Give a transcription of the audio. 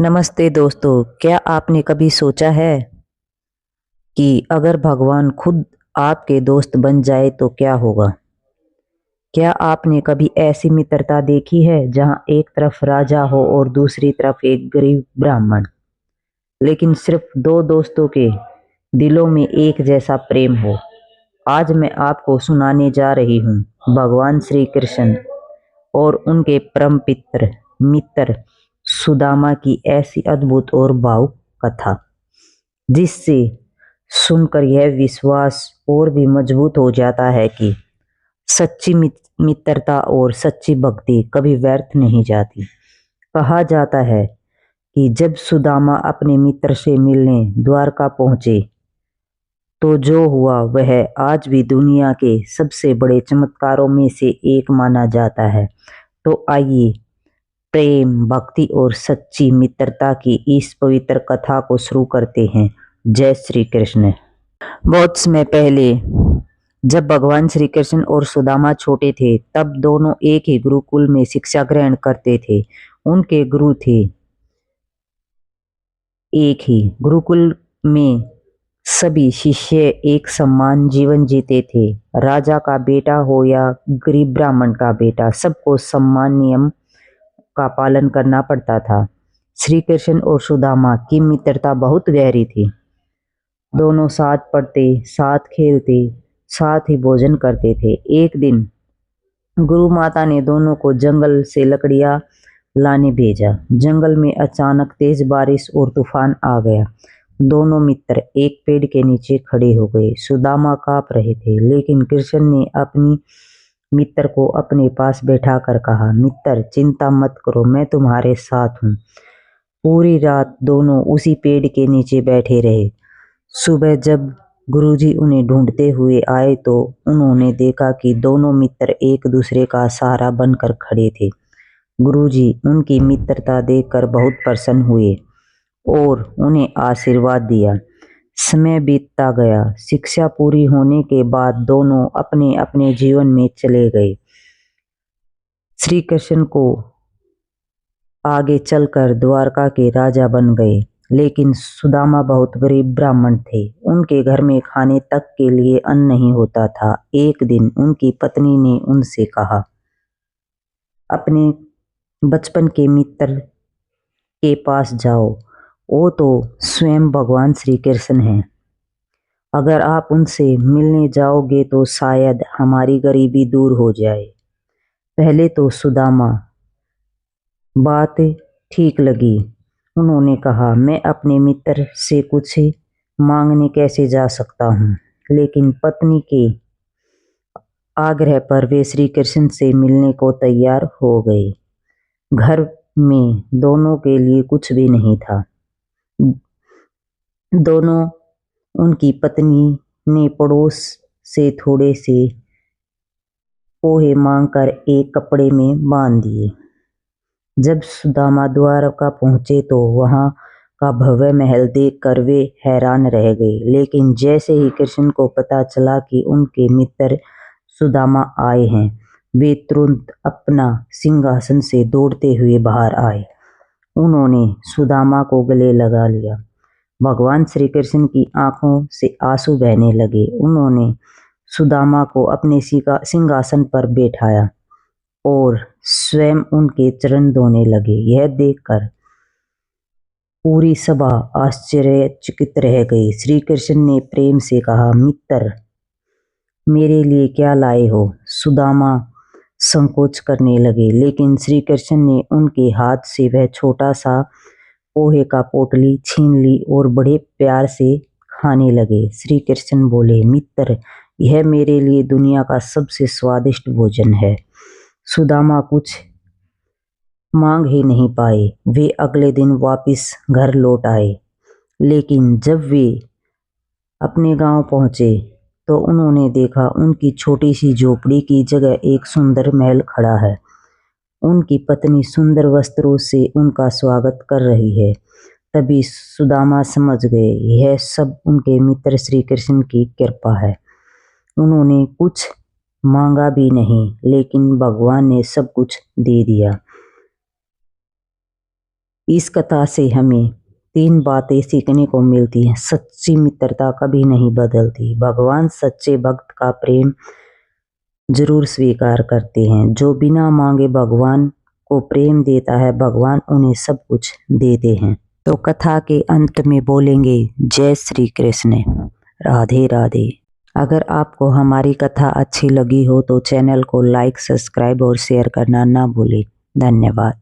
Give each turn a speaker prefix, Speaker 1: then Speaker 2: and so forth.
Speaker 1: नमस्ते दोस्तों, क्या आपने कभी सोचा है कि अगर भगवान खुद आपके दोस्त बन जाए तो क्या होगा? क्या आपने कभी ऐसी मित्रता देखी है जहां एक तरफ राजा हो और दूसरी तरफ एक गरीब ब्राह्मण, लेकिन सिर्फ दो दोस्तों के दिलों में एक जैसा प्रेम हो? आज मैं आपको सुनाने जा रही हूँ भगवान श्री कृष्ण और उनके परम मित्र सुदामा की ऐसी अद्भुत और भावुक कथा, जिससे सुनकर यह विश्वास और भी मजबूत हो जाता है कि सच्ची मित्रता और सच्ची भक्ति कभी व्यर्थ नहीं जाती। कहा जाता है कि जब सुदामा अपने मित्र से मिलने द्वारका पहुंचे तो जो हुआ वह आज भी दुनिया के सबसे बड़े चमत्कारों में से एक माना जाता है। तो आइए प्रेम, भक्ति और सच्ची मित्रता की इस पवित्र कथा को शुरू करते हैं। जय श्री कृष्ण। बहुत समय पहले जब भगवान श्री कृष्ण और सुदामा छोटे थे, तब दोनों एक ही गुरुकुल में शिक्षा ग्रहण करते थे। उनके गुरु थे एक ही। गुरुकुल में सभी शिष्य एक समान जीवन जीते थे। राजा का बेटा हो या गरीब ब्राह्मण का बेटा, सबको समान नियम का पालन करना पड़ता था। श्री कृष्ण और सुदामा की मित्रता बहुत गहरी थी। दोनों साथ पढ़ते, साथ खेलते, साथ ही भोजन करते थे। एक दिन गुरु माता ने दोनों को जंगल से लकड़ियां लाने भेजा। जंगल में अचानक तेज बारिश और तूफान आ गया। दोनों मित्र एक पेड़ के नीचे खड़े हो गए। सुदामा कांप रहे थे, लेकिन कृष्ण ने अपनी मित्र को अपने पास बैठाकर कहा, मित्र चिंता मत करो, मैं तुम्हारे साथ हूँ। पूरी रात दोनों उसी पेड़ के नीचे बैठे रहे। सुबह जब गुरुजी उन्हें ढूंढते हुए आए तो उन्होंने देखा कि दोनों मित्र एक दूसरे का सहारा बनकर खड़े थे। गुरुजी उनकी मित्रता देखकर बहुत प्रसन्न हुए और उन्हें आशीर्वाद दिया। समय बीतता गया। शिक्षा पूरी होने के बाद दोनों अपने अपने जीवन में चले गए। श्री कृष्ण को आगे चलकर द्वारका के राजा बन गए, लेकिन सुदामा बहुत गरीब ब्राह्मण थे। उनके घर में खाने तक के लिए अन्न नहीं होता था। एक दिन उनकी पत्नी ने उनसे कहा, अपने बचपन के मित्र के पास जाओ, वो तो स्वयं भगवान श्री कृष्ण हैं। अगर आप उनसे मिलने जाओगे तो शायद हमारी गरीबी दूर हो जाए। पहले तो सुदामा बात ठीक लगी। उन्होंने कहा, मैं अपने मित्र से कुछ मांगने कैसे जा सकता हूँ, लेकिन पत्नी के आग्रह पर वे श्री कृष्ण से मिलने को तैयार हो गए। घर में दोनों के लिए कुछ भी नहीं था। दोनों उनकी पत्नी ने पड़ोस से थोड़े से पोहे मांगकर एक कपड़े में बांध दिए। जब सुदामा द्वारका पहुंचे तो वहां का भव्य महल देखकर वे हैरान रह गए, लेकिन जैसे ही कृष्ण को पता चला कि उनके मित्र सुदामा आए हैं, वे तुरंत अपना सिंहासन से दौड़ते हुए बाहर आए। उन्होंने सुदामा को गले लगा लिया। भगवान श्री कृष्ण की आंखों से आंसू बहने लगे। उन्होंने सुदामा को अपने सिंहासन पर बैठाया और स्वयं उनके चरण धोने लगे। यह देखकर पूरी सभा आश्चर्यचकित रह गई। श्री कृष्ण ने प्रेम से कहा, मित्र मेरे लिए क्या लाए हो? सुदामा संकोच करने लगे, लेकिन श्री कृष्ण ने उनके हाथ से वह छोटा सा पोहे का पोटली छीन ली और बड़े प्यार से खाने लगे। श्री कृष्ण बोले, मित्र यह मेरे लिए दुनिया का सबसे स्वादिष्ट भोजन है। सुदामा कुछ मांग ही नहीं पाए। वे अगले दिन वापस घर लौट आए, लेकिन जब वे अपने गांव पहुंचे तो उन्होंने देखा उनकी छोटी सी झोपड़ी की जगह एक सुंदर महल खड़ा है। उनकी पत्नी सुंदर वस्त्रों से उनका स्वागत कर रही है। तभी सुदामा समझ गए यह सब उनके मित्र श्री कृष्ण की कृपा है। उन्होंने कुछ मांगा भी नहीं, लेकिन भगवान ने सब कुछ दे दिया। इस कथा से हमें 3 बातें सीखने को मिलती हैं। सच्ची मित्रता कभी नहीं बदलती। भगवान सच्चे भक्त का प्रेम जरूर स्वीकार करते हैं। जो बिना मांगे भगवान को प्रेम देता है, भगवान उन्हें सब कुछ देते हैं। तो कथा के अंत में बोलेंगे जय श्री कृष्ण, राधे राधे। अगर आपको हमारी कथा अच्छी लगी हो तो चैनल को लाइक, सब्सक्राइब और शेयर करना ना भूलें। धन्यवाद।